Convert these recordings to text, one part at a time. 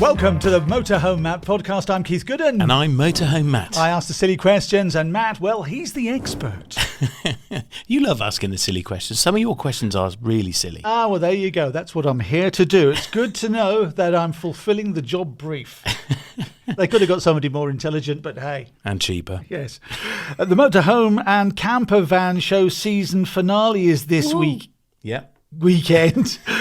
Welcome to the Motorhome Map Podcast. I'm Keith Gooden. And I'm Motorhome Matt. I ask the silly questions, and Matt, well, he's the expert. You love asking the silly questions. Some of your questions are really silly. Ah, well, there you go. That's what I'm here to do. It's good to know that I'm fulfilling the job brief. They could have got somebody more intelligent, but hey. And cheaper. Yes. The Motorhome and Camper Van Show season finale is this weekend.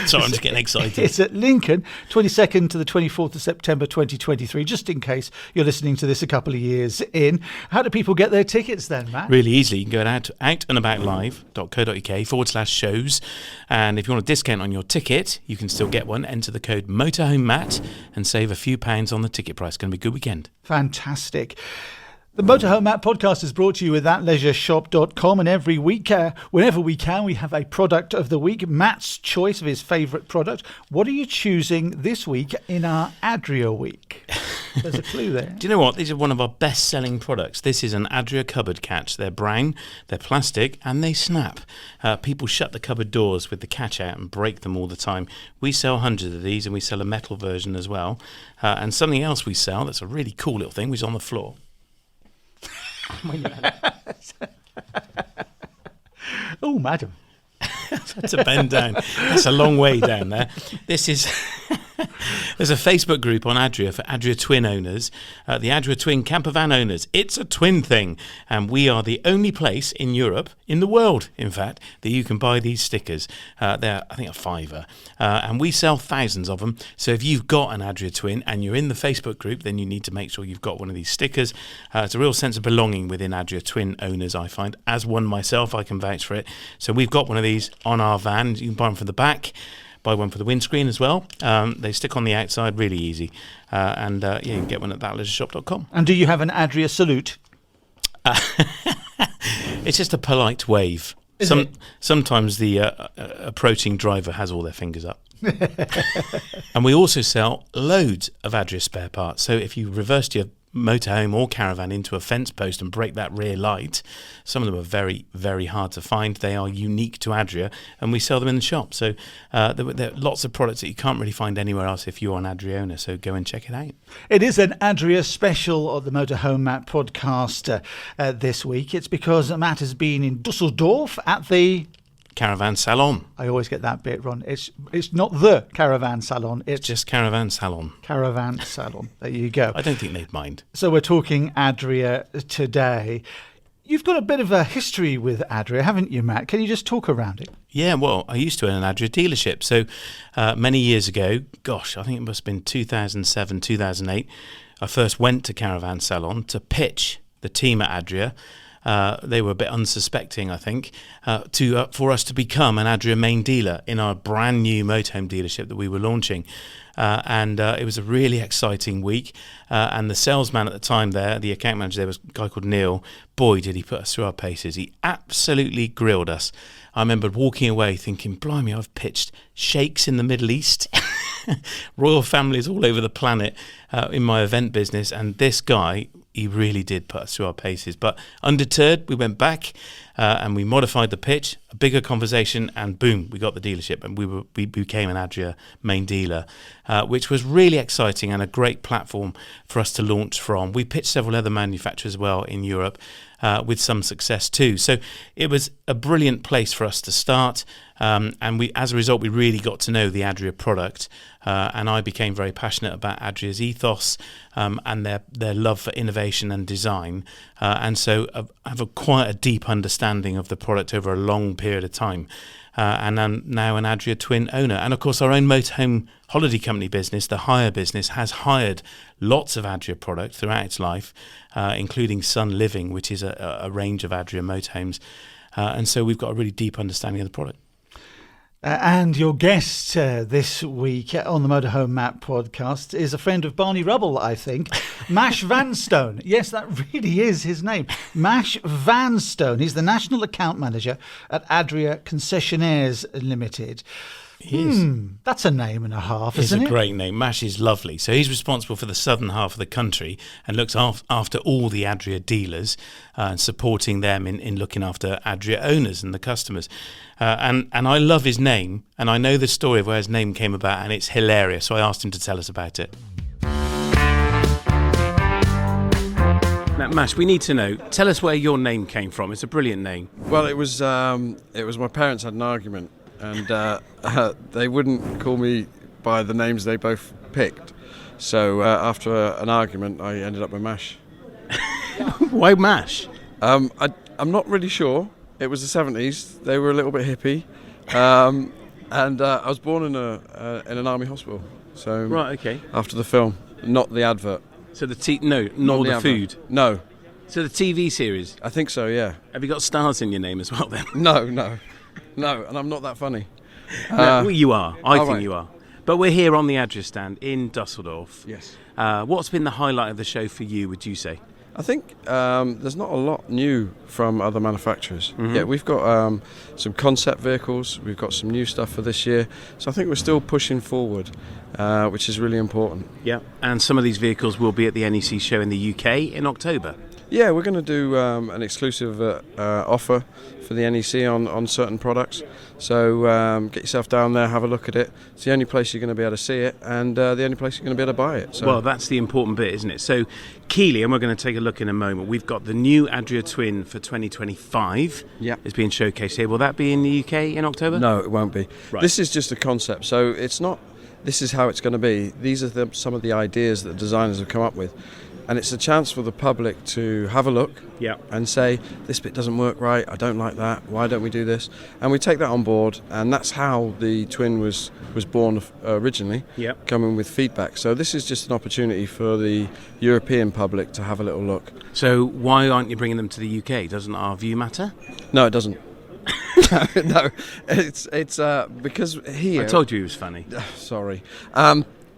Sorry, I'm just getting excited. It's at Lincoln, 22nd to the 24th of September 2023, just in case you're listening to this a couple of years in. How do people get their tickets then, Matt? Really easily. You can go to outandaboutlive.co.uk/shows. And if you want a discount on your ticket, you can still get one. Enter the code MotorhomeMatt and save a few pounds on the ticket price. It's going to be a good weekend. Fantastic. The Motorhome Map Podcast is brought to you with thatleisureshop.com, and every week, whenever we can, we have a product of the week. Matt's choice of his favourite product. What are you choosing this week in our Adria week? There's a clue there. Do you know what? These are one of our best-selling products. This is an Adria cupboard catch. They're brown, they're plastic, and they snap. People shut the cupboard doors with the catch out and break them all the time. We sell hundreds of these, and we sell a metal version as well. And something else we sell that's a really cool little thing, which is on the floor. Oh, madam. That's a bend down. That's a long way down there. This is... There's a Facebook group on Adria for Adria Twin owners, the Adria Twin camper van owners. It's a twin thing, and we are the only place in Europe, in the world, in fact, that you can buy these stickers. They're, I think, a £5, and we sell thousands of them. So if you've got an Adria Twin and you're in the Facebook group, then you need to make sure you've got one of these stickers. It's a real sense of belonging within Adria Twin owners, I find. As one myself, I can vouch for it. So we've got one of these on our van. You can buy them from the back. Buy one for the windscreen as well. They stick on the outside, really easy. And you can get one at thatleisureshop.com. And do you have an Adria salute? It's just a polite wave. Sometimes the approaching driver has all their fingers up. And we also sell loads of Adria spare parts. So if you reversed your motorhome or caravan into a fence post and break that rear light, some of them are very, very hard to find. They are unique to Adria, and we sell them in the shop. So there are lots of products that you can't really find anywhere else if you're an Adria owner, so go and check it out. It is an Adria special of the Motorhome Map Podcast this week. It's because Matt has been in Düsseldorf at the Caravan Salon. I always get that bit wrong. It's not the Caravan Salon. It's just Caravan Salon. Caravan Salon. There you go. I don't think they'd mind. So we're talking Adria today. You've got a bit of a history with Adria, haven't you, Matt? Can you just talk around it? Yeah, well, I used to own an Adria dealership. So many years ago, gosh, I think it must have been 2007, 2008, I first went to Caravan Salon to pitch the team at Adria. They were a bit unsuspecting, I think, for us to become an Adria main dealer in our brand new motorhome dealership that we were launching. And it was a really exciting week. And the salesman at the time there, the account manager there, was a guy called Neil. Boy, did he put us through our paces. He absolutely grilled us. I remember walking away thinking, blimey, I've pitched sheikhs in the Middle East, royal families all over the planet in my event business. And this guy, he really did put us through our paces. But undeterred, we went back and we modified the pitch, a bigger conversation, and boom, we got the dealership, and we became an Adria main dealer, which was really exciting and a great platform for us to launch from. We pitched several other manufacturers as well in Europe with some success too. So it was a brilliant place for us to start. And we, as a result, we really got to know the Adria product, and I became very passionate about Adria's ethos and their love for innovation and design, and so I have quite a deep understanding of the product over a long period of time. And I'm now an Adria Twin owner. And of course, our own motorhome holiday company business, the Hire business, has hired lots of Adria product throughout its life, including Sun Living, which is a range of Adria motorhomes. And so we've got a really deep understanding of the product. And your guest this week on the Motorhome Map Podcast is a friend of Barney Rubble, I think, Mash Vanstone. Yes, that really is his name. Mash Vanstone. He's the National Account Manager at Adria Concessionaires Limited. That's a name and a half, isn't it? It's a great name. Mash is lovely. So he's responsible for the southern half of the country and looks after all the Adria dealers and supporting them in looking after Adria owners and the customers. And I love his name, and I know the story of where his name came about, and it's hilarious. So I asked him to tell us about it. Now, Mash, we need to know. Tell us where your name came from. It's a brilliant name. Well, it was my parents had an argument, and they wouldn't call me by the names they both picked. So after an argument, I ended up with Mash. Why Mash? I'm not really sure. It was the 70s. They were a little bit hippie, and I was born in an army hospital. So Right, okay. After the film, not the advert. So not the advert. food. No, So the TV series. I think so. Yeah. Have you got stars in your name as well then? No, and I'm not that funny. No, well, you are. I think right. you are. But we're here on the Adria stand in Düsseldorf. Yes. What's been the highlight of the show for you, would you say? I think there's not a lot new from other manufacturers. Mm-hmm. Yeah, we've got some concept vehicles. We've got some new stuff for this year. So I think we're still pushing forward, which is really important. Yeah. And some of these vehicles will be at the NEC show in the UK in October. Yeah, we're going to do an exclusive offer for the NEC on certain products. So get yourself down there, have a look at it. It's the only place you're going to be able to see it, and the only place you're going to be able to buy it. So. Well, that's the important bit, isn't it? So, Keeley, and we're going to take a look in a moment. We've got the new Adria Twin for 2025. Yeah. It's being showcased here. Will that be in the UK in October? No, it won't be. Right. This is just a concept, so it's not. This is how it's going to be. These are some of the ideas that designers have come up with. And it's a chance for the public to have a look and say, this bit doesn't work right, I don't like that, why don't we do this? And we take that on board, and that's how the Twin was born originally, coming with feedback. So this is just an opportunity for the European public to have a little look. So why aren't you bringing them to the UK? Doesn't our view matter? No, it doesn't. No, it's because here... I told you he was funny. Sorry.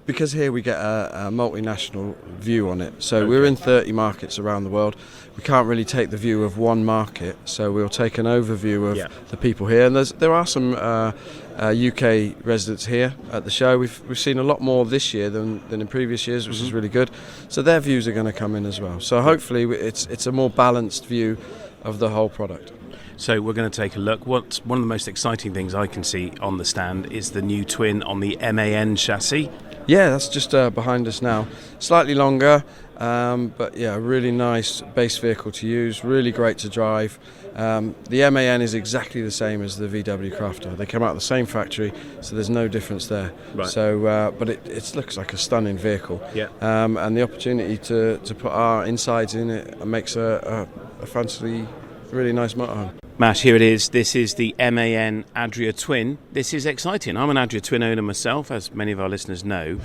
Because here we get a multinational view on it. So we're in 30 markets around the world. We can't really take the view of one market, so we'll take an overview of the people here. And there are some UK residents here at the show. We've seen a lot more this year than in previous years, which is really good. So their views are going to come in as well. So hopefully it's a more balanced view of the whole product. So we're going to take a look. One of the most exciting things I can see on the stand is the new Twin on the MAN chassis. Yeah, that's just behind us now. Slightly longer, but yeah, a really nice base vehicle to use, really great to drive. The MAN is exactly the same as the VW Crafter. They come out of the same factory, so there's no difference there. Right. So, but it looks like a stunning vehicle. Yeah. And the opportunity to put our insides in it makes a fancy, really nice motorhome. Mash, here it is. This is the MAN Adria Twin. This is exciting. I'm an Adria Twin owner myself, as many of our listeners know.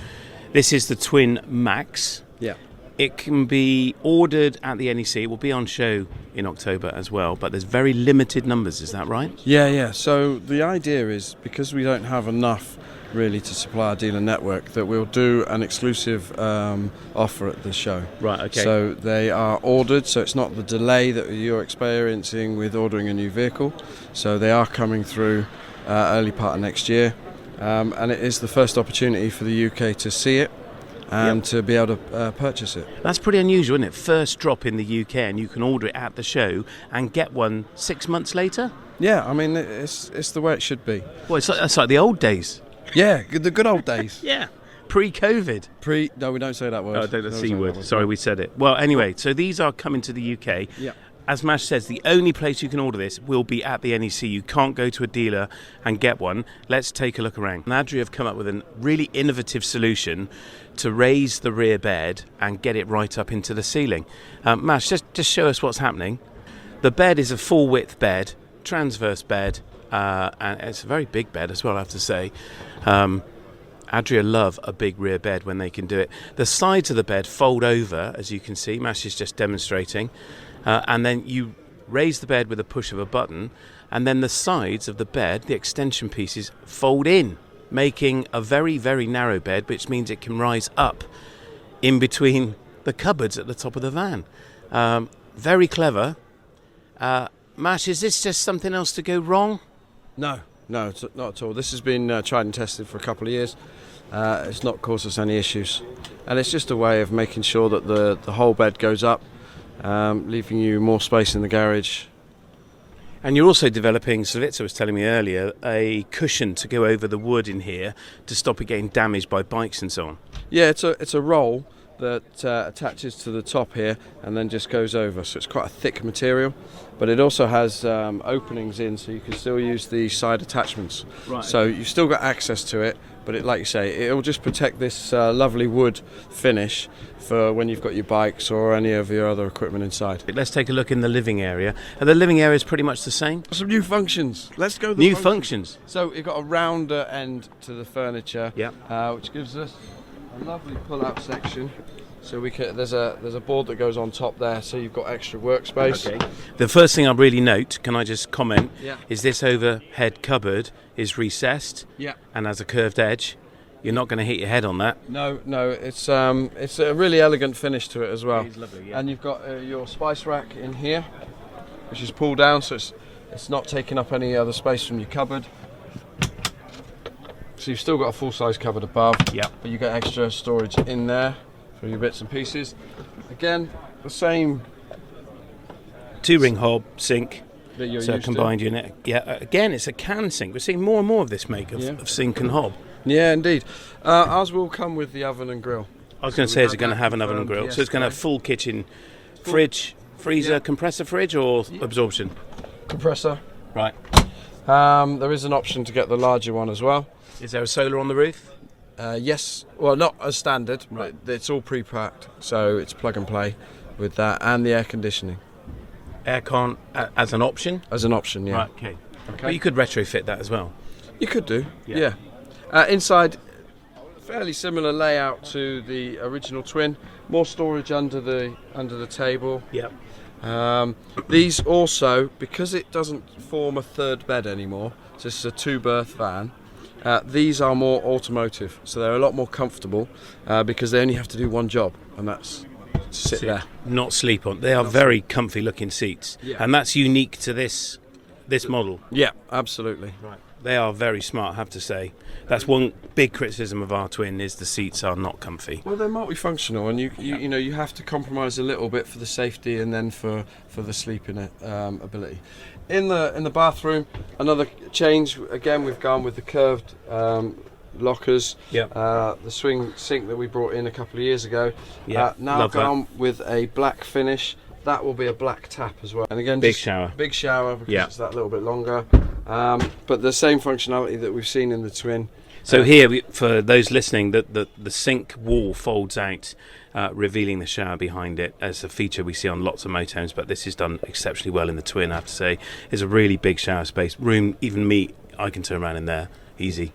This is the Twin Max. Yeah. It can be ordered at the NEC. It will be on show in October as well, but there's very limited numbers. Is that right? Yeah. So the idea is, because we don't have enough really to supply our dealer network, that we'll do an exclusive offer at the show. Right, okay. So they are ordered, so it's not the delay that you're experiencing with ordering a new vehicle. So they are coming through early part of next year, and it is the first opportunity for the UK to see it and to be able to purchase it. That's pretty unusual, isn't it? First drop in the UK, and you can order it at the show and get one 6 months later? Yeah, I mean, it's the way it should be. Well, it's like the old days. Yeah, the good old days. Yeah, pre-COVID. No, we don't say that word. Oh, the C word. Sorry, we said it. Well, anyway, so these are coming to the UK. Yeah. As Mash says, the only place you can order this will be at the NEC. You can't go to a dealer and get one. Let's take a look around. Adria have come up with a really innovative solution to raise the rear bed and get it right up into the ceiling. Mash, just show us what's happening. The bed is a full-width bed, transverse bed, and it's a very big bed as well, I have to say. Adria love a big rear bed when they can do it. The sides of the bed fold over, as you can see. Mash is just demonstrating. And then you raise the bed with a push of a button, and then the sides of the bed, the extension pieces, fold in, making a very, very narrow bed, which means it can rise up in between the cupboards at the top of the van. Very clever. Mash, is this just something else to go wrong? No, it's not at all. This has been tried and tested for a couple of years. It's not caused us any issues. And it's just a way of making sure that the whole bed goes up, leaving you more space in the garage. And you're also developing, Savitza was telling me earlier, a cushion to go over the wood in here to stop it getting damaged by bikes and so on. Yeah, it's a roll that attaches to the top here and then just goes over. So it's quite a thick material, but it also has openings in, so you can still use the side attachments. Right. So you've still got access to it, but it, like you say, it'll just protect this lovely wood finish for when you've got your bikes or any of your other equipment inside. Let's take a look in the living area. Are the living areas pretty much the same? Some new functions. Let's go. New functions. So you've got a rounder end to the furniture, Yeah. which gives us a lovely pull-out section. So we can, there's a board that goes on top there, so you've got extra workspace. Okay. The first thing I really note, can I just comment, Yeah. is this overhead cupboard is recessed Yeah. and has a curved edge. You're not going to hit your head on that. No, it's a really elegant finish to it as well. It is lovely, yeah. And you've got your spice rack in here, which is pulled down, so it's not taking up any other space from your cupboard. So you've still got a full-size cupboard above, Yeah. but you get extra storage in there for your bits and pieces. Again, the same 2-ring hob sink. that you're So used combined unit. Yeah. Again, it's a can sink. We're seeing more and more of this make of, Yeah. of sink and hob. to. Yeah, indeed. Ours will come with the oven and grill. I was going to So say, we've is it had going to that have an oven and confirmed grill? So it's going to have yesterday. full kitchen, fridge, freezer, Yeah. compressor fridge, or absorption? Compressor. Right. There is an option to get the larger one as well. Is there a solar on the roof? Yes, well, not as standard, Right. but it's all pre-packed, so it's plug and play with that, and the air conditioning Aircon as an option? as an option. Yeah, Right, okay. But you could retrofit that as well. you could do. Yeah. Yeah. Inside, fairly similar layout to the original Twin. More storage under the table. Yep. These also, because it doesn't form a third bed anymore, so this is a 2-berth van. These are more automotive, so they're a lot more comfortable because they only have to do one job, and that's sit there. Not sleep on. They are very comfy looking seats. Yeah. And that's unique to this model. Yeah, absolutely. Right. They are very smart, I have to say. That's one big criticism of our Twin, is the seats are not comfy. Well, they're multifunctional, and you have to compromise a little bit for the safety and then for the sleeping ability. In the bathroom, another change. Again, we've gone with the curved lockers. Yeah. The swing sink that we brought in a couple of years ago. Yeah, Now love that. gone with a black finish. That will be a black tap as well. And again, Big just shower. Big shower because Yeah. it's that little bit longer. But the same functionality that we've seen in the Twin. So here, for those listening, the sink wall folds out, revealing the shower behind it as a feature we see on lots of motorhomes, but this is done exceptionally well in the Twin, I have to say. It's a really big shower space. Room, even me, I can turn around in there. Easy.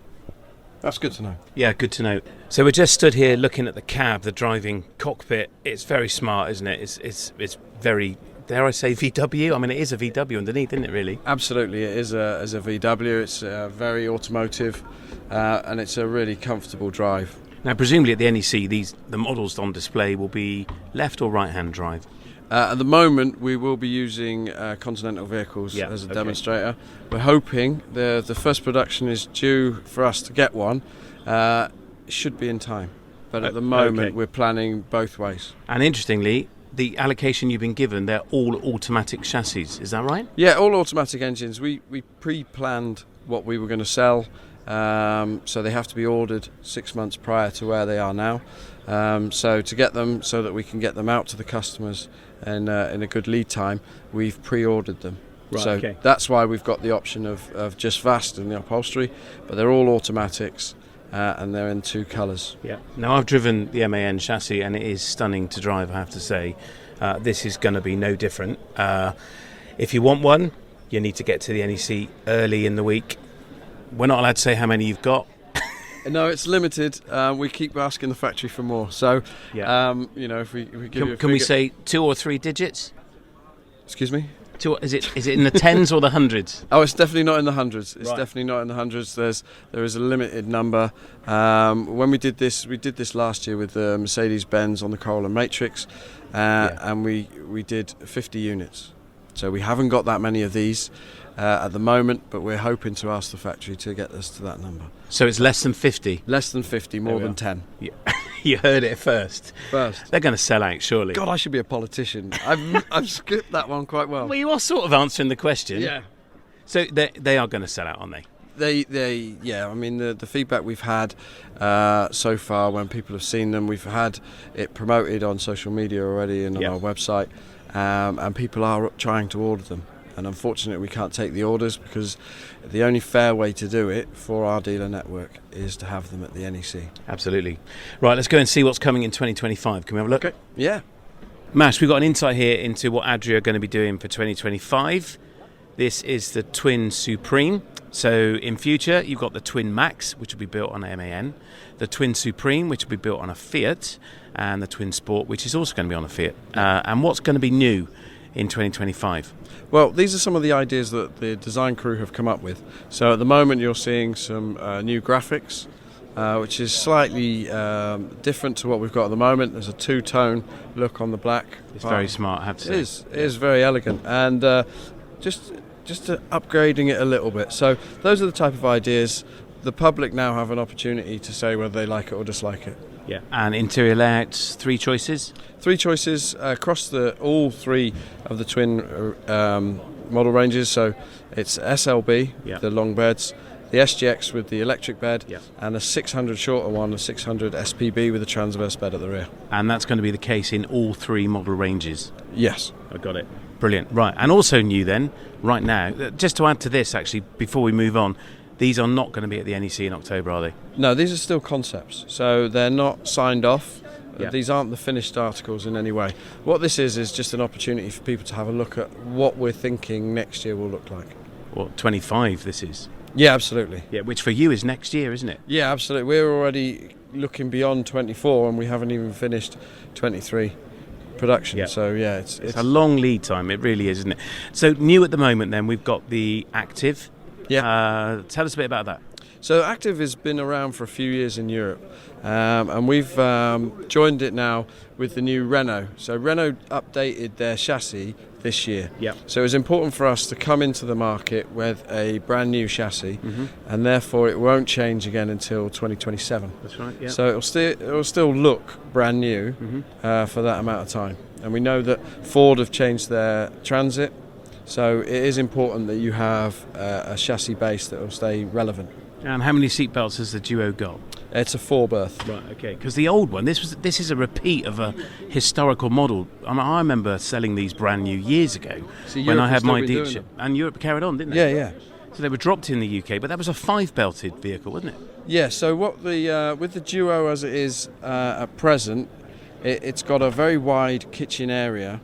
That's good to know. Yeah, good to know. So we're just stood here looking at the cab, the driving cockpit. It's very smart, isn't it? It's very, dare I say, VW? I mean, it is a VW underneath, isn't it, really? Absolutely, it is a VW. It's very automotive, and it's a really comfortable drive. Now, presumably at the NEC, the models on display will be left or right-hand drive. At the moment, we will be using Continental vehicles Yeah, as a okay. demonstrator. We're hoping the first production is due for us to get one. It should be in time, but at the moment okay. we're planning both ways. And interestingly, the allocation you've been given, they're all automatic chassis. Is that right? Yeah, all automatic engines. We pre-planned what we were going to sell, so they have to be ordered 6 months prior to where they are now. So to get them, so that we can get them out to the customers in a good lead time, we've pre-ordered them. Right, So okay. that's why we've got the option of just Vast in the upholstery, but they're all automatics and they're in 2 colours. Yeah. Now, I've driven the MAN chassis and it is stunning to drive, I have to say. This is going to be no different. If you want one, you need to get to the NEC early in the week. We're not allowed to say how many you've got. No, it's limited. We keep asking the factory for more. So, Yeah. if we give you a Can we figure- say 2 or 3 digits? Excuse me? Is it in the tens or the hundreds? Oh, it's definitely not in the hundreds. It's Right. definitely not in the hundreds. There is a limited number. When we did this last year with the Mercedes-Benz on the Corolla Matrix, and we did 50 units. So we haven't got that many of these at the moment, but we're hoping to ask the factory to get us to that number. So it's less than 50. Less than 50, more There we than are. 10. Yeah. You heard it first. First. They're going to sell out, surely. God, I should be a politician. I've skipped that one quite well. Well, you are sort of answering the question. Yeah. So they are going to sell out, aren't they? I mean, the feedback we've had so far when people have seen them, we've had it promoted on social media already and on our website, and people are trying to order them. And unfortunately, we can't take the orders because the only fair way to do it for our dealer network is to have them at the NEC. Absolutely. Right, let's go and see what's coming in 2025. Can we have a look? Okay. Yeah. Mash, we've got an insight here into what Adria are going to be doing for 2025. This is the Twin Supreme. So in future, you've got the Twin Max, which will be built on a MAN, the Twin Supreme, which will be built on a Fiat, and the Twin Sport, which is also going to be on a Fiat. And what's going to be new in 2025? Well, these are some of the ideas that the design crew have come up with. So at the moment you're seeing some new graphics, which is slightly different to what we've got at the moment. There's a two-tone look on the black. It's very smart, I have to say. It is very elegant, and just upgrading it a little bit. So those are the type of ideas. The public now have an opportunity to say whether they like it or dislike it. Yeah. And interior layouts, 3 choices? 3 choices across all 3 of the twin model ranges. So it's SLB, the long beds, the SGX with the electric bed, and a 600 shorter one, a 600 SPB with a transverse bed at the rear. And that's going to be the case in all 3 model ranges? Yes. I got it. Brilliant. Right. And also new then, right now, just to add to this actually, before we move on, these are not going to be at the NEC in October, are they? No, these are still concepts, so they're not signed off. Yeah. These aren't the finished articles in any way. What this is just an opportunity for people to have a look at what we're thinking next year will look like. Well, 25 this is. Yeah, absolutely. Yeah, which for you is next year, isn't it? Yeah, absolutely. We're already looking beyond 24 and we haven't even finished 23 production. Yeah. So, yeah, it's a long lead time. It really is, isn't it? So, new at the moment then, we've got the Active. Yeah. Tell us a bit about that. So Active has been around for a few years in Europe, and we've joined it now with the new Renault. So Renault updated their chassis this year. Yep. So it was important for us to come into the market with a brand new chassis, and therefore it won't change again until 2027. That's right. Yeah. So it'll still look brand new for that amount of time. And we know that Ford have changed their Transit. So it is important that you have a chassis base that will stay relevant. And how many seat belts has the Duo got? It's a 4-berth. Right, okay. Because the old one, this is a repeat of a historical model. I remember selling these brand new years ago when I had my dealership. And Europe carried on, didn't they? Yeah. So they were dropped in the UK, but that was a 5-belted vehicle, wasn't it? Yeah. So what with the Duo as it is at present, it's got a very wide kitchen area.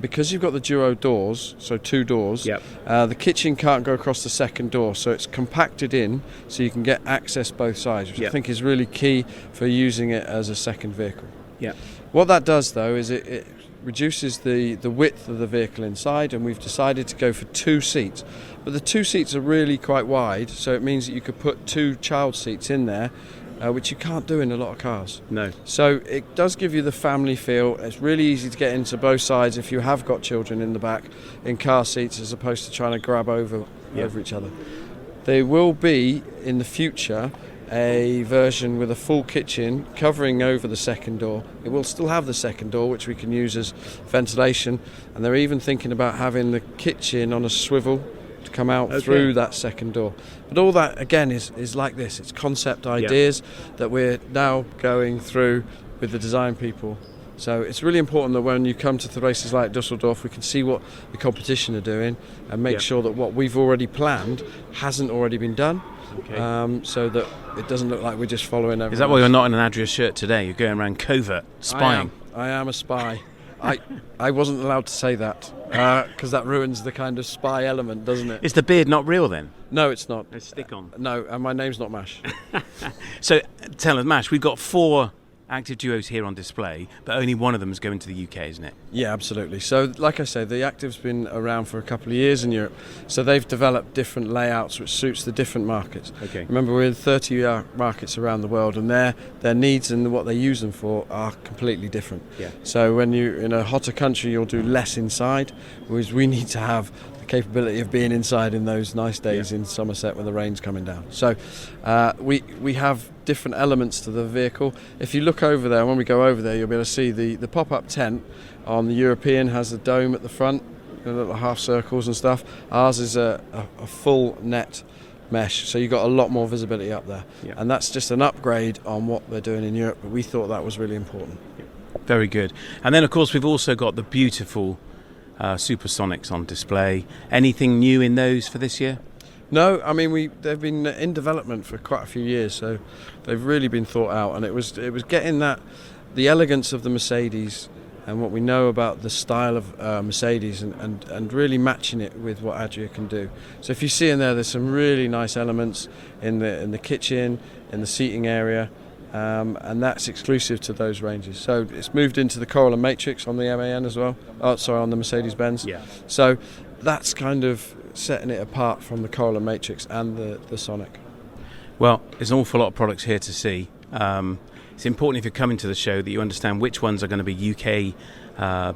Because you've got the Duo doors, so 2 doors, the kitchen can't go across the second door, so it's compacted in so you can get access both sides, which I think is really key for using it as a second vehicle. Yeah. What that does though is it reduces the width of the vehicle inside, and we've decided to go for 2 seats. But the 2 seats are really quite wide, so it means that you could put 2 child seats in there, which you can't do in a lot of cars. No. So it does give you the family feel. It's really easy to get into both sides if you have got children in the back in car seats, as opposed to trying to grab over each other. There will be in the future a version with a full kitchen covering over the second door. It will still have the second door, which we can use as ventilation, and they're even thinking about having the kitchen on a swivel to come out through that second door. But all that again is like this. It's concept ideas that we're now going through with the design people. So it's really important that when you come to the races like Düsseldorf, we can see what the competition are doing and make sure that what we've already planned hasn't already been done. So that it doesn't look like we're just following everyone. Is that why you're not in an Adria shirt today? You're going around covert, spying. I am a spy. I wasn't allowed to say that because that ruins the kind of spy element, doesn't it? Is the beard not real then? No, it's not. It's stick on. No, and my name's not Mash. So tell us, Mash, we've got 4 Active Duos here on display, but only one of them is going to the UK, isn't it? Yeah, absolutely. So, like I said, the Active's been around for a couple of years in Europe, so they've developed different layouts which suits the different markets. Okay. Remember, we're in 30 markets around the world, and their needs and what they use them for are completely different. Yeah. So, when you're in a hotter country, you'll do less inside, whereas we need to have the capability of being inside in those nice days in Somerset when the rain's coming down. So, we have different elements to the vehicle. If you look over there, when we go over there, you'll be able to see the pop-up tent on the European has a dome at the front, little half circles and stuff. Ours is a full net mesh, so you've got a lot more visibility up there. Yeah. And that's just an upgrade on what they're doing in Europe, but we thought that was really important. Very good. And then, of course, we've also got the beautiful Supersonics on display. Anything new in those for this year? No, I mean they've been in development for quite a few years, so they've really been thought out, and it was getting the elegance of the Mercedes and what we know about the style of Mercedes and really matching it with what Adria can do. So if you see in there's some really nice elements in the kitchen, in the seating area, and that's exclusive to those ranges. So it's moved into the Coral and Matrix on the MAN as well. On the Mercedes-Benz. Yeah. So that's kind of setting it apart from the Coral and Matrix and the Sonic. Well, there's an awful lot of products here to see. It's important if you're coming to the show that you understand which ones are going to be UK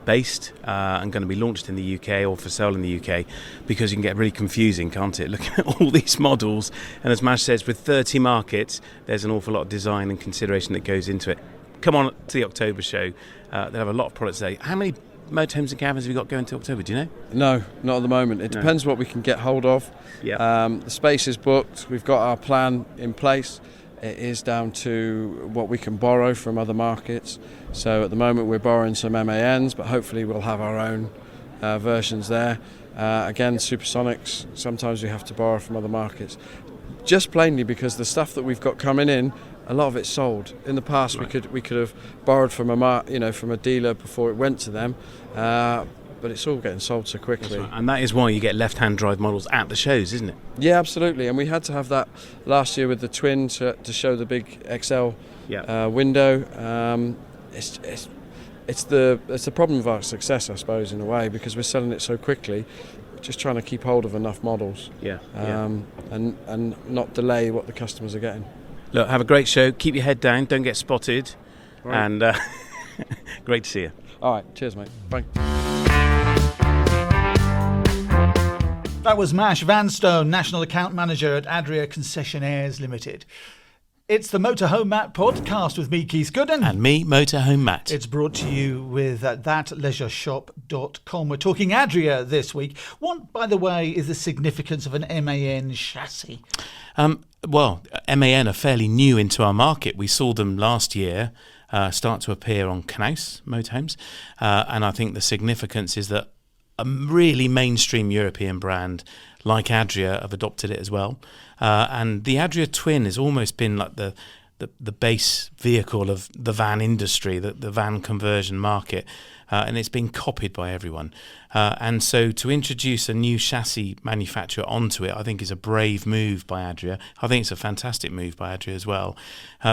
based and going to be launched in the UK or for sale in the UK, because you can get really confusing, can't it, looking at all these models. And as Mash says, with 30 markets, there's an awful lot of design and consideration that goes into it. Come on to the October show. They'll have a lot of products there. How many motorhomes and caravans have you got going to October, do you know? No, not at the moment. It depends what we can get hold of. Yeah. The space is booked. We've got our plan in place. It is down to what we can borrow from other markets. So at the moment we're borrowing some MANs, but hopefully we'll have our own versions there. Again, Supersonics, sometimes we have to borrow from other markets. Just plainly because the stuff that we've got coming in, a lot of it's sold. In the past, we could have borrowed from a dealer before it went to them, but it's all getting sold so quickly. Right. And that is why you get left-hand drive models at the shows, isn't it? Yeah, absolutely. And we had to have that last year with the Twin to show the big XL window. It's the problem of our success, I suppose, in a way, because we're selling it so quickly. Just trying to keep hold of enough models, and not delay what the customers are getting. Look, have a great show. Keep your head down. Don't get spotted. Right. And great to see you. All right. Cheers, mate. Bye. That was Mash Vanstone, National Account Manager at Adria Concessionaires Limited. It's the Motorhome Map Podcast with me, Keith Gooden. And me, Motorhome Matt. It's brought to you with thatleisureshop.com. We're talking Adria this week. What, by the way, is the significance of an MAN chassis? Well, MAN are fairly new into our market. We saw them last year start to appear on Knaus motorhomes. And I think the significance is that a really mainstream European brand like Adria have adopted it as well. And the Adria Twin has almost been like the base vehicle of the van industry, the van conversion market. And it's been copied by everyone. And so to introduce a new chassis manufacturer onto it, I think is a brave move by Adria. I think it's a fantastic move by Adria as well,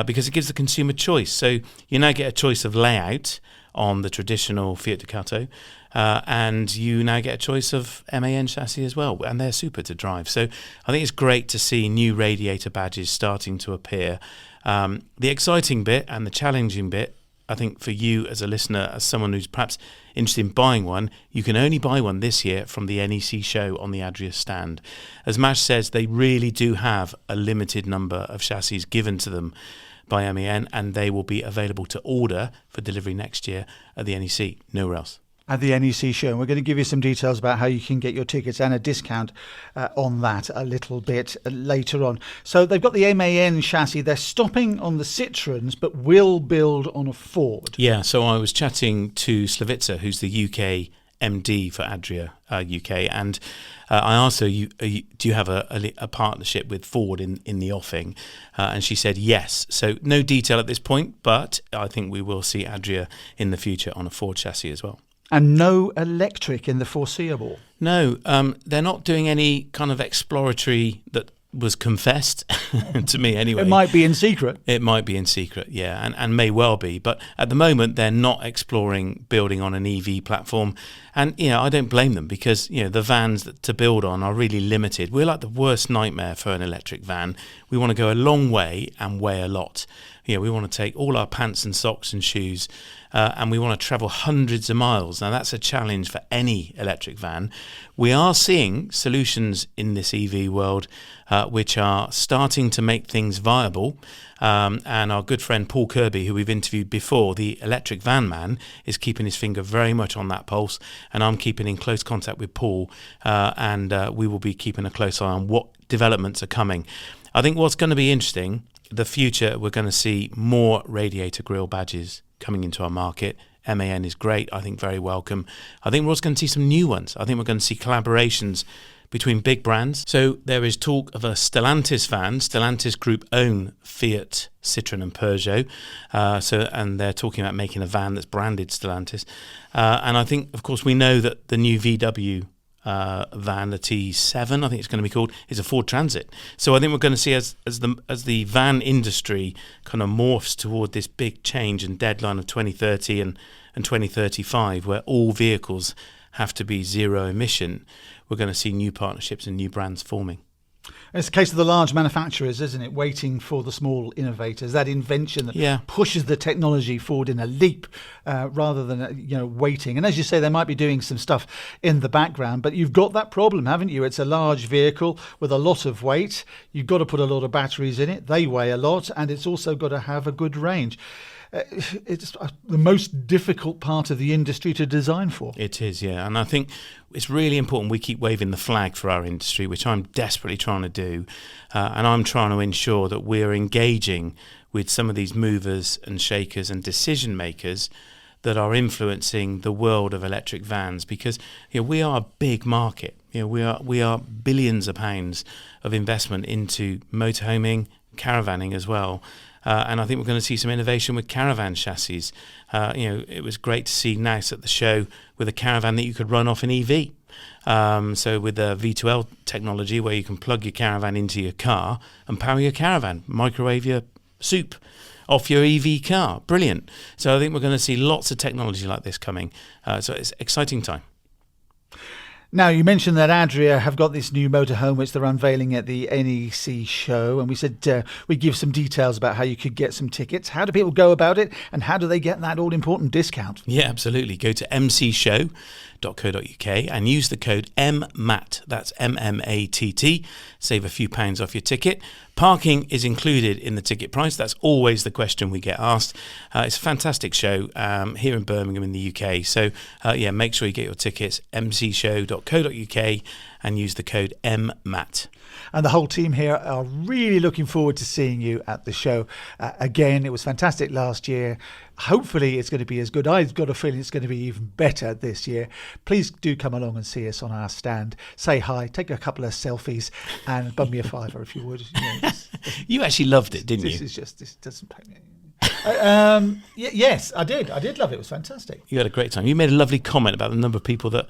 because it gives the consumer choice. So you now get a choice of layout on the traditional Fiat Ducato, and you now get a choice of MAN chassis as well, and they're super to drive. So I think it's great to see new radiator badges starting to appear. The exciting bit and the challenging bit, I think for you as a listener, as someone who's perhaps interested in buying one, you can only buy one this year from the NEC show on the Adria stand. As Mash says, they really do have a limited number of chassis given to them by MAN, and they will be available to order for delivery next year at the NEC, nowhere else. At the NEC show, and we're going to give you some details about how you can get your tickets and a discount on that a little bit later on. So they've got the MAN chassis. They're stopping on the Citroens, but will build on a Ford. Yeah, so I was chatting to Slavica, who's the UK MD for Adria UK, and I asked her, do you have a partnership with Ford in the offing? And she said yes. So no detail at this point, but I think we will see Adria in the future on a Ford chassis as well. And no electric in the foreseeable. No, they're not doing any kind of exploratory that was confessed to me anyway. It might be in secret. It might be in secret, yeah, and may well be. But at the moment, they're not exploring building on an EV platform. And, I don't blame them because, the vans to build on are really limited. We're like the worst nightmare for an electric van. We want to go a long way and weigh a lot. We want to take all our pants and socks and shoes and we want to travel hundreds of miles. Now, that's a challenge for any electric van. We are seeing solutions in this EV world which are starting to make things viable. And our good friend Paul Kirby, who we've interviewed before, the electric van man, is keeping his finger very much on that pulse. And I'm keeping in close contact with Paul, and we will be keeping a close eye on what developments are coming. I think what's going to be interesting, the future, we're going to see more radiator grille badges coming into our market. MAN is great, I think very welcome. I think we're also going to see some new ones. I think we're going to see collaborations between big brands. So there is talk of a Stellantis van. Stellantis Group own Fiat, Citroën and Peugeot. And they're talking about making a van that's branded Stellantis. And I think, of course, we know that the new VW van, the T7, I think it's going to be called, is a Ford Transit. So I think we're going to see as the van industry kind of morphs toward this big change and deadline of 2030 and 2035, where all vehicles have to be zero emission, we're going to see new partnerships and new brands forming. It's a case of the large manufacturers, isn't it? Waiting for the small innovators, that invention that pushes the technology forward in a leap rather than, waiting. And as you say, they might be doing some stuff in the background, but you've got that problem, haven't you? It's a large vehicle with a lot of weight. You've got to put a lot of batteries in it. They weigh a lot, and it's also got to have a good range. It's the most difficult part of the industry to design for. It is, yeah. And I think it's really important we keep waving the flag for our industry, which I'm desperately trying to do. And I'm trying to ensure that we're engaging with some of these movers and shakers and decision makers that are influencing the world of electric vans, because we are a big market. We are billions of pounds of investment into motorhoming, caravanning as well. And I think we're going to see some innovation with caravan chassis. It was great to see NAUS at the show with a caravan that you could run off an EV. So with the V2L technology, where you can plug your caravan into your car and power your caravan, microwave your soup off your EV car. Brilliant. So I think we're going to see lots of technology like this coming. So it's an exciting time. Now, you mentioned that Adria have got this new motorhome which they're unveiling at the NEC show, and we said we'd give some details about how you could get some tickets. How do people go about it, and how do they get that all-important discount? Yeah, absolutely. Go to mcshow.co.uk and use the code MMATT. That's MMATT. Save a few pounds off your ticket. Parking is included in the ticket price. That's always the question we get asked. It's a fantastic show here in Birmingham in the UK. So, make sure you get your tickets, mcshow.co.uk, and use the code MMATT. And the whole team here are really looking forward to seeing you at the show. Again, it was fantastic last year. Hopefully it's going to be as good. I've got a feeling it's going to be even better this year. Please do come along and see us on our stand. Say hi, take a couple of selfies, and bum me a fiver if you would. You actually loved it, didn't you? This doesn't pay me. Yes, I did. I did love it. It was fantastic. You had a great time. You made a lovely comment about the number of people that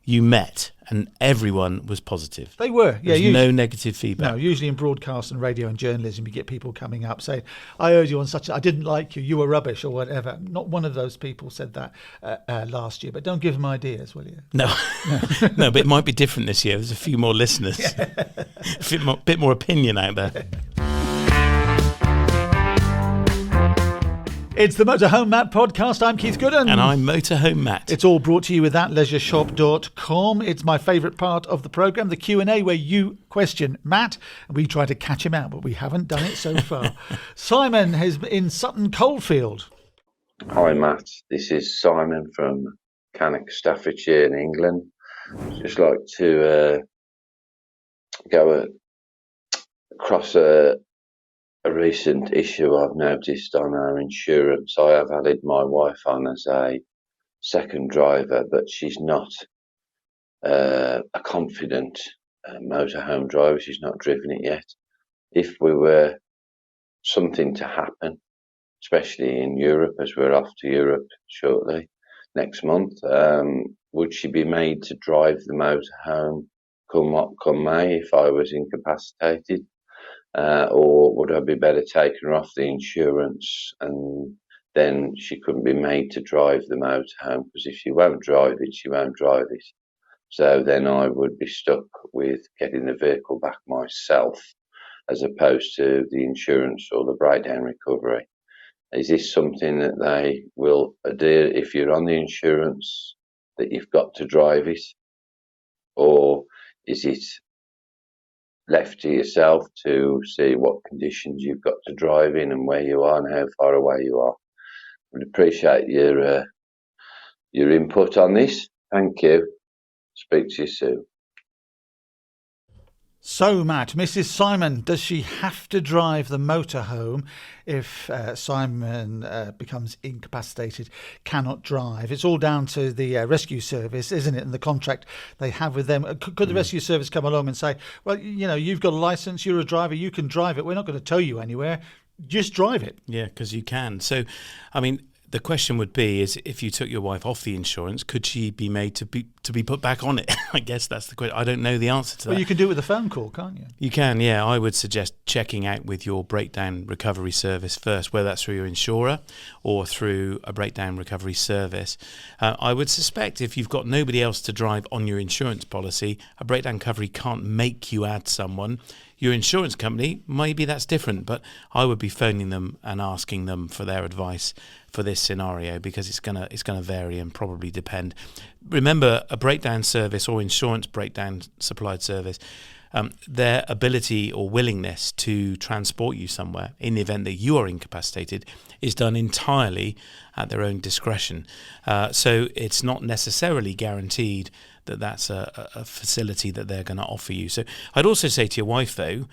you met, and everyone was positive. They were, There's no negative feedback. No, usually in broadcast and radio and journalism, you get people coming up saying, I heard you on I didn't like you, you were rubbish or whatever. Not one of those people said that last year, but don't give them ideas, will you? No, no, but it might be different this year. There's a few more listeners, a bit more opinion out there. It's the Motorhome Map Podcast. I'm Keith Gooden. And I'm Motorhome Matt. It's all brought to you with thatleisureshop.com. It's my favourite part of the programme, the Q&A, where you question Matt and we try to catch him out, but we haven't done it so far. Simon is in Sutton Coldfield. Hi Matt, this is Simon from Cannock, Staffordshire in England. I'd just like to go across a recent issue I've noticed on our insurance. I have added my wife on as a second driver, but she's not a confident motorhome driver. She's not driven it yet. If we were something to happen, especially in Europe, as we're off to Europe shortly next month, would she be made to drive the motorhome come May if I was incapacitated? Or would I be better taking her off the insurance and then she couldn't be made to drive the motorhome? Because if she won't drive it, she won't drive it. So then I would be stuck with getting the vehicle back myself as opposed to the insurance or the breakdown recovery. Is this something that they will adhere, if you're on the insurance, that you've got to drive it? Or is it left to yourself to see what conditions you've got to drive in and where you are and how far away you are? Would appreciate your input on this. Thank you. Speak to you soon. So, Matt, Mrs. Simon, does she have to drive the motorhome if Simon becomes incapacitated, cannot drive? It's all down to the rescue service, isn't it, and the contract they have with them. Could the rescue service come along and say, well, you've got a licence, you're a driver, you can drive it. We're not going to tow you anywhere. Just drive it. Yeah, because you can. So, I mean, the question would be is if you took your wife off the insurance, could she be made to be put back on it? I guess that's the question. I don't know the answer to that. Well, you can do it with a phone call, can't you? You can, yeah. I would suggest checking out with your breakdown recovery service first, whether that's through your insurer or through a breakdown recovery service. I would suspect if you've got nobody else to drive on your insurance policy, a breakdown recovery can't make you add someone. Your insurance company, maybe that's different, but I would be phoning them and asking them for their advice for this scenario, because it's gonna vary and probably depend. Remember, a breakdown service or insurance breakdown supplied service, their ability or willingness to transport you somewhere in the event that you are incapacitated is done entirely at their own discretion. So it's not necessarily guaranteed that that's a facility that they're going to offer you. So I'd also say to your wife, though,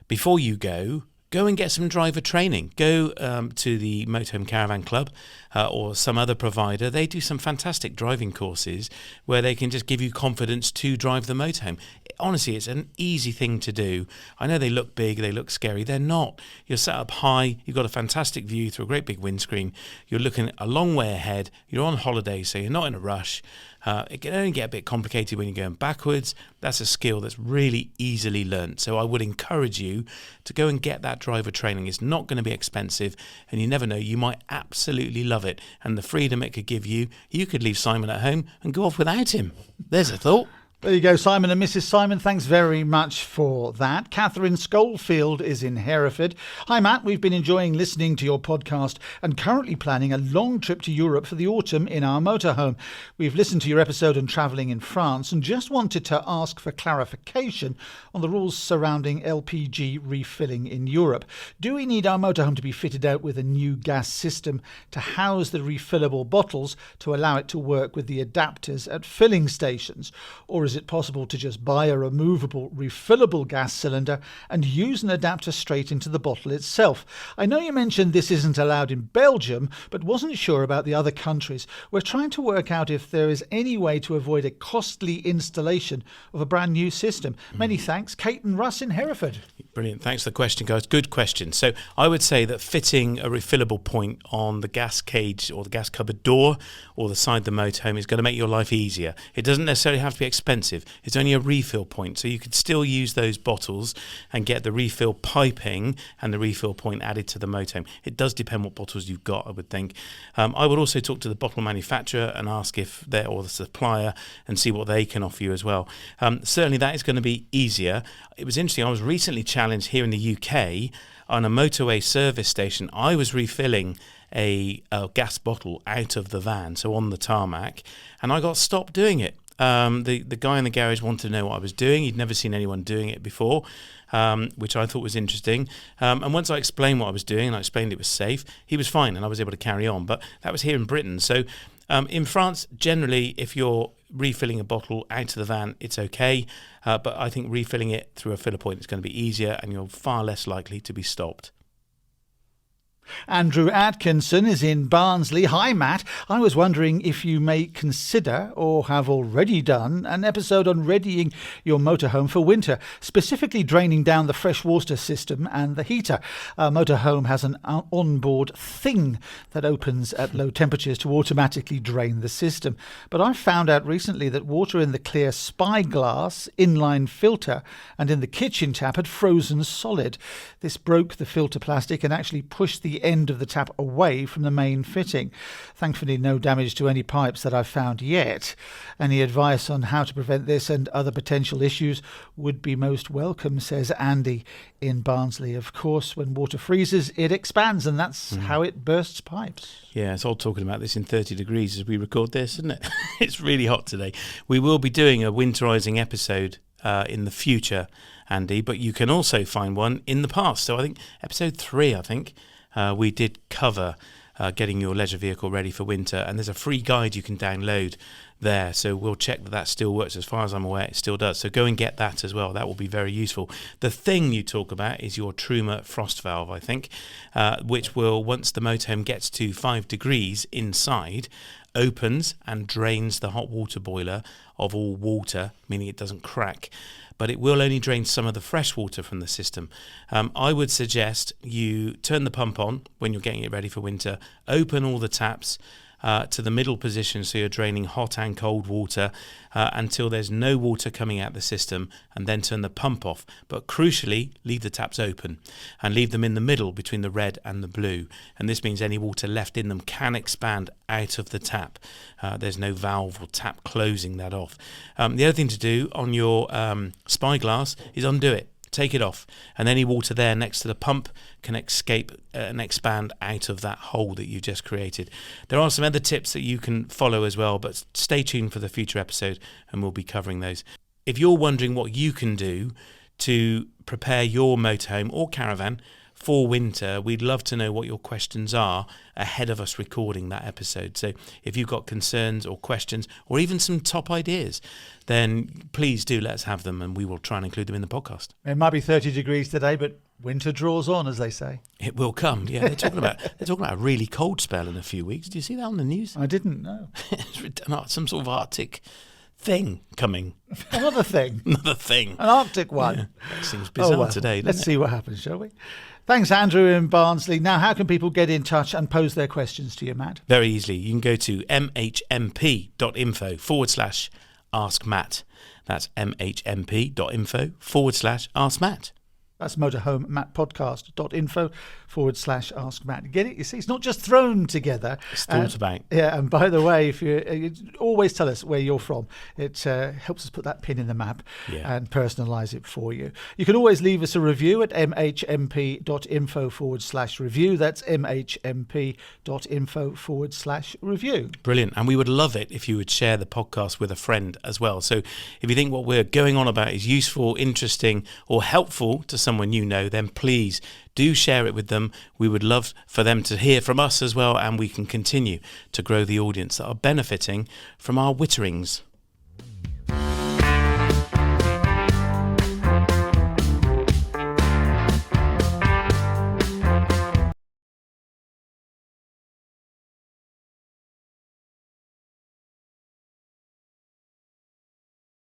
before you go and get some driver training. Go to the Motorhome Caravan Club or some other provider. They do some fantastic driving courses where they can just give you confidence to drive the motorhome. Honestly, it's an easy thing to do. I know they look big, they look scary. They're not. You're set up high, you've got a fantastic view through a great big windscreen. You're looking a long way ahead. You're on holiday, so you're not in a rush. It can only get a bit complicated when you're going backwards. That's a skill that's really easily learnt. So I would encourage you to go and get that driver training. It's not going to be expensive, and you never know, you might absolutely love it. And the freedom it could give you, you could leave Simon at home and go off without him. There's a thought. There you go, Simon and Mrs. Simon. Thanks very much for that. Catherine Schofield is in Hereford. Hi, Matt. We've been enjoying listening to your podcast and currently planning a long trip to Europe for the autumn in our motorhome. We've listened to your episode on travelling in France and just wanted to ask for clarification on the rules surrounding LPG refilling in Europe. Do we need our motorhome to be fitted out with a new gas system to house the refillable bottles to allow it to work with the adapters at filling stations? Or is it possible to just buy a removable refillable gas cylinder and use an adapter straight into the bottle itself? I know you mentioned this isn't allowed in Belgium, but wasn't sure about the other countries. We're trying to work out if there is any way to avoid a costly installation of a brand new system. Many thanks, Kate and Russ in Hereford. Brilliant. Thanks for the question, guys. Good question. So I would say that fitting a refillable point on the gas cage or the gas cupboard door or the side of the motorhome is going to make your life easier. It doesn't necessarily have to be expensive. It's only a refill point, so you could still use those bottles and get the refill piping and the refill point added to the motorhome. It does depend what bottles you've got, I would think. I would also talk to the bottle manufacturer and ask if they're, or the supplier, and see what they can offer you as well. Certainly that is going to be easier. It was interesting, I was recently challenged here in the UK on a motorway service station. I was refilling a gas bottle out of the van, so on the tarmac, and I got stopped doing it. The guy in the garage wanted to know what I was doing. He'd never seen anyone doing it before, which I thought was interesting. And once I explained what I was doing and I explained it was safe, he was fine and I was able to carry on. But that was here in Britain. So in France, generally, if you're refilling a bottle out of the van, it's okay. But I think refilling it through a filler point is going to be easier and you're far less likely to be stopped. Andrew Atkinson is in Barnsley. Hi, Matt. I was wondering if you may consider or have already done an episode on readying your motorhome for winter, specifically draining down the fresh water system and the heater. Our motorhome has an onboard thing that opens at low temperatures to automatically drain the system. But I found out recently that water in the clear spyglass inline filter and in the kitchen tap had frozen solid. This broke the filter plastic and actually pushed the the end of the tap away from the main fitting. Thankfully, no damage to any pipes that I've found yet. Any advice on how to prevent this and other potential issues would be most welcome, says Andy in Barnsley. Of course, when water freezes, it expands, and that's how it bursts pipes. Yeah, it's all talking about this in 30 degrees as we record this, isn't it? It's really hot today. We will be doing a winterising episode in the future, Andy, but you can also find one in the past. So I think episode 3, we did cover getting your leisure vehicle ready for winter, and there's a free guide you can download there, so we'll check that still works. As far as I'm aware, it still does, so go and get that as well. That will be very useful. The thing you talk about is your Truma frost valve, I think, which will, once the motorhome gets to 5 degrees inside, opens and drains the hot water boiler of all water, meaning it doesn't crack, but it will only drain some of the fresh water from the system. I would suggest you turn the pump on when you're getting it ready for winter, open all the taps to the middle position, so you're draining hot and cold water until there's no water coming out the system, and then turn the pump off. But crucially, leave the taps open and leave them in the middle between the red and the blue, and this means any water left in them can expand out of the tap. There's no valve or tap closing that off. The other thing to do on your spyglass is undo it. Take it off, and any water there next to the pump can escape and expand out of that hole that you just created. There are some other tips that you can follow as well, but stay tuned for the future episode and we'll be covering those. If you're wondering what you can do to prepare your motorhome or caravan for winter, we'd love to know what your questions are ahead of us recording that episode. So if you've got concerns or questions or even some top ideas, then please do let us have them, and we will try and include them in the podcast. It might be 30 degrees today, but winter draws on, as they say. It will come. Yeah, they're talking about a really cold spell in a few weeks. Do you see that on the news? I didn't know. Some sort of Arctic thing coming. Another thing. Another thing. An Arctic one. Yeah, that seems bizarre today, doesn't Let's see what happens, shall we? Thanks, Andrew in Barnsley. Now, how can people get in touch and pose their questions to you, Matt? Very easily. You can go to mhmp.info/ask Matt. That's mhmp.info/ask Matt. That's Motorhome Map Podcast.info/ask Matt. Get it? You see, it's not just thrown together. It's thought about. Yeah, and by the way, if you always tell us where you're from, it helps us put that pin in the map and personalise it for you. You can always leave us a review at mhmp.info/review. That's mhmp.info/review. Brilliant. And we would love it if you would share the podcast with a friend as well. So if you think what we're going on about is useful, interesting, or helpful to someone you know, then please do share it with them. We would love for them to hear from us as well, and we can continue to grow the audience that are benefiting from our witterings.